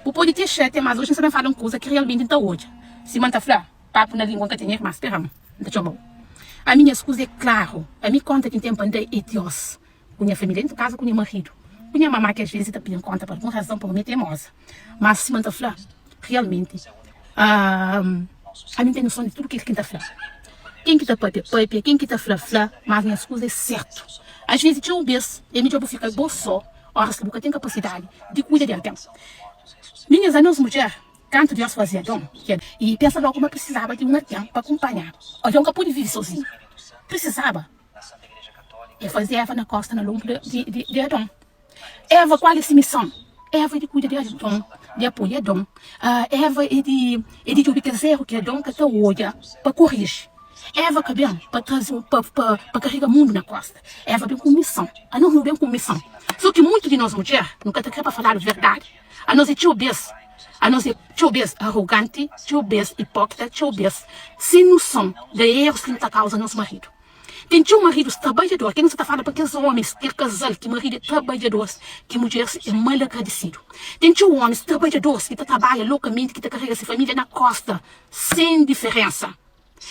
O pode ter chete, mas hoje não falam coisa que realmente está hoje. Se manda falar, papo na língua que tem mas terram. Então, bom. A minha escusa é claro. A minha conta que tem pandei é Deus. Com minha família, dentro de casa, com meu marido. Com minha mamãe que às vezes está pedindo conta por alguma razão, por mim teimosa. Mas se manda falar, realmente, a mim tem noção de tudo que ele está falando. Quem que está papi, quem que está flá, mas minha escusa é certo. Às vezes, eu beijo, e me jogo fica bom só, horas que eu tenho capacidade de cuidar de alguém. Minhas anos mulheres, canto Deus fazia dom, e pensa logo como precisava de um alguém para acompanhar. Olha, eu nunca pude viver sozinho. Precisava. E fazia Eva na costa, na lombo de Adão. Eva, qual é essa missão? Eva é de cuidar de Adão, de apoiar Adão. Eva é de obedecer o que Adão que está olha para corrigir. Eva que bem para trazer para carregar o mundo na costa. Eva bem com missão. A nós não bem com missão. Só que muito de nós mulheres nunca está para falar a verdade. A nós é tio bes. A nós é tio bes arrogante, tio bes hipócrita, tio bes sem noção de erros que está causa nosso marido. Tem tio marido trabalhador, quem não está falando para aqueles homens, que casal, que marido é trabalhador, que mulher é mal agradecido. Tem tio homens trabalhadores que trabalha loucamente, que carrega essa família na costa, sem diferença.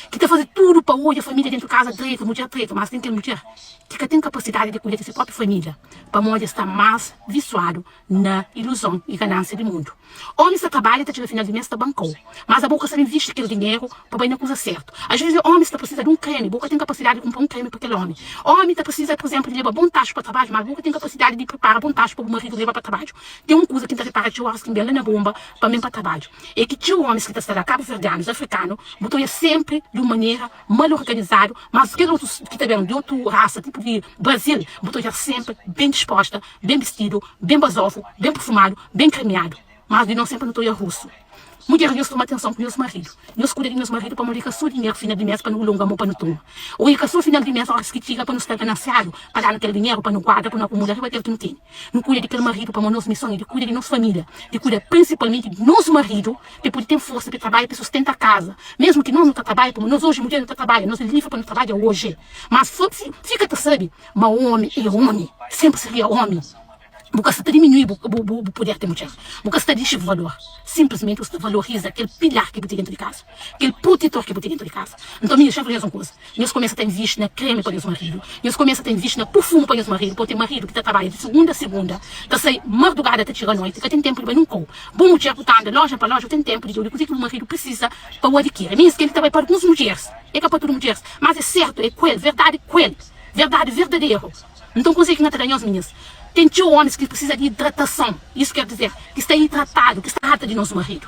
Que está fazendo tudo para hoje a família dentro de casa, treta, mulher treta, mas tem que mulher que tem capacidade de cuidar da sua própria família, para onde está mais viciado na ilusão e ganância do mundo. Homens que trabalham, está chegando no final de mês, está bancou, mas a boca sabe investir aquele dinheiro para bem na coisa certa. Às vezes, homens que precisam de um creme, a boca tem capacidade de comprar um creme para aquele homem. Homem que precisa, por exemplo, de levar bom tacho para trabalho, mas a boca tem capacidade de preparar bom tacho para o marido levar para trabalho. Tem uma coisa que está preparada de horas que embela na bomba para mim para trabalho. E que tinha homens que estão cabo-verdianos, africanos, botou sempre de uma maneira mal organizada, mas que outros que também de outra raça, tipo de Brasil, botou já sempre bem disposta, bem vestido, bem basofo, bem perfumado, bem cremeado. Mas de não sempre não estou russo. Mulher, eu tomo atenção com meus maridos. Eu cuido de meus maridos para não só dinheiro final de mês para não longar mão para não tomar. Ou ir só final de mês, horas que chega para não estar gananciado, para dar aquele dinheiro, para não guardar, para não acumular, para aquele que não tem. Não cuida daquele marido para nossa missão, de cuida de nossa família, de cuida principalmente de nosso marido, de poder ter força para trabalhar, para sustentar a casa. Mesmo que nós não trabalhamos, como nós hoje, mulher não trabalha, nós livre para não trabalhar hoje. Mas fica, tu sabe, mas homem é homem, sempre seria homem. Porque você diminui o poder da mulher. Porque você diz o valor. Simplesmente você valoriza aquele pilar que você dentro de casa. Aquele protetor que você dentro de casa. Então, minha chefe, uma coisa. Nós começamos a ter visto na creme para os maridos. Nós começamos a ter visto na perfume para os maridos. Porque tem marido que está trabalhando de segunda a segunda. Está saindo madrugada até chegar à noite. Que tem tempo de ir num com. Bom mulher que está andando loja para loja. Tem tempo de ir. O que o marido precisa para o adquirir. Mesmo que ele trabalha para algumas mulheres. É para todas as mulheres. Mas é certo, é coelho. Verdade, coelho. Verdade, verdadeiro. Então, coisa que não tem as minhas. Tem tio homens que precisam de hidratação. Isso quer dizer que está hidratado, que está rata de nosso marido.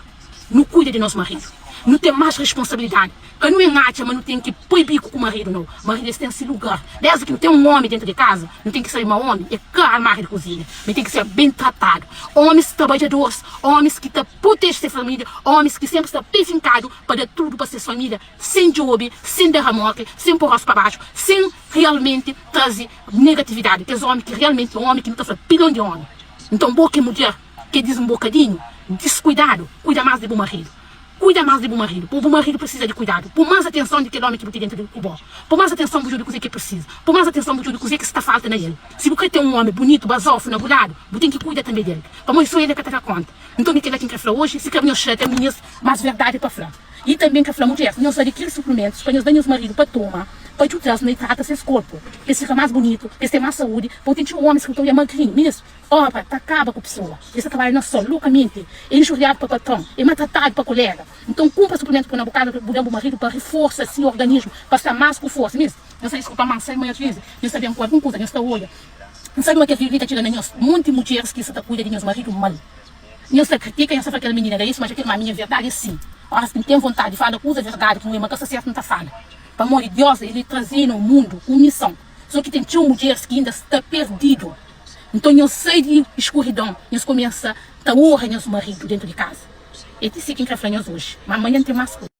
Não cuida de nosso marido. Não tem mais responsabilidade. Que não é mate, mas não tem que pôr bico com o marido, não. O marido tem esse lugar. Desde que não tem um homem dentro de casa, não tem que ser um homem, é caro mais de cozinha. Mas tem que ser bem tratado. Homens trabalhadores, homens que protegem sua família, homens que sempre estão bem fincados para dar tudo para sua família, sem job, sem derramoque, sem porras para baixo, sem realmente trazer negatividade. Que é homem que realmente é um homem que não está falando pilão de homem. Então, boca e mulher que diz um bocadinho, descuidado, cuida mais de bom marido. Cuida mais de bom marido. O bom marido precisa de cuidado. Por mais atenção de aquele homem que você dentro do cubo. Por mais atenção de coisa que precisa. Por mais atenção de coisa que está falta nele. Se você tem um homem bonito, basofo, nabulado, você tem que cuidar também dele. Para mostrar ele que está conta. Então, me quer que falar hoje, se quer me achar, tem minhas mais verdade para falar. E também que falar mulher, nós adquirir suplementos, para nós dar os maridos para tomar, para ajudar no trata seu corpo. Ele fica mais bonito, ele tem mais saúde, porque tem homens que estão magrinhos, mesmo. Opa, acaba com a pessoa. Ele está trabalhando só, loucamente. Ele é injuriado para o patrão, ele é maltratado para a colega. Então, compra suplemento para na bocada do marido para reforçar assim, o organismo, para estar mais com força, mesmo. Eu sei desculpa, mas sai amanhã às vezes, eu sabia alguma coisa, eu estou olhando. Não sabe o que a vida está tirando nós? Muitas mulheres que estão cuidando de meus maridos mal. Eu sei critica, eu sei que aquela menina é isso, mas aquela minha verdade é sim. Ora, se tem vontade de falar, usa a verdade, que não é uma coisa certa, não está falando. Para amor de Deus, ele trazia no mundo uma missão. Só que tem mulheres que ainda estão perdidas. Então, eu sei de escuridão, eu começo a honrar meus maridos dentro de casa. E disse quem quer falar hoje, mas amanhã tem mais coisa.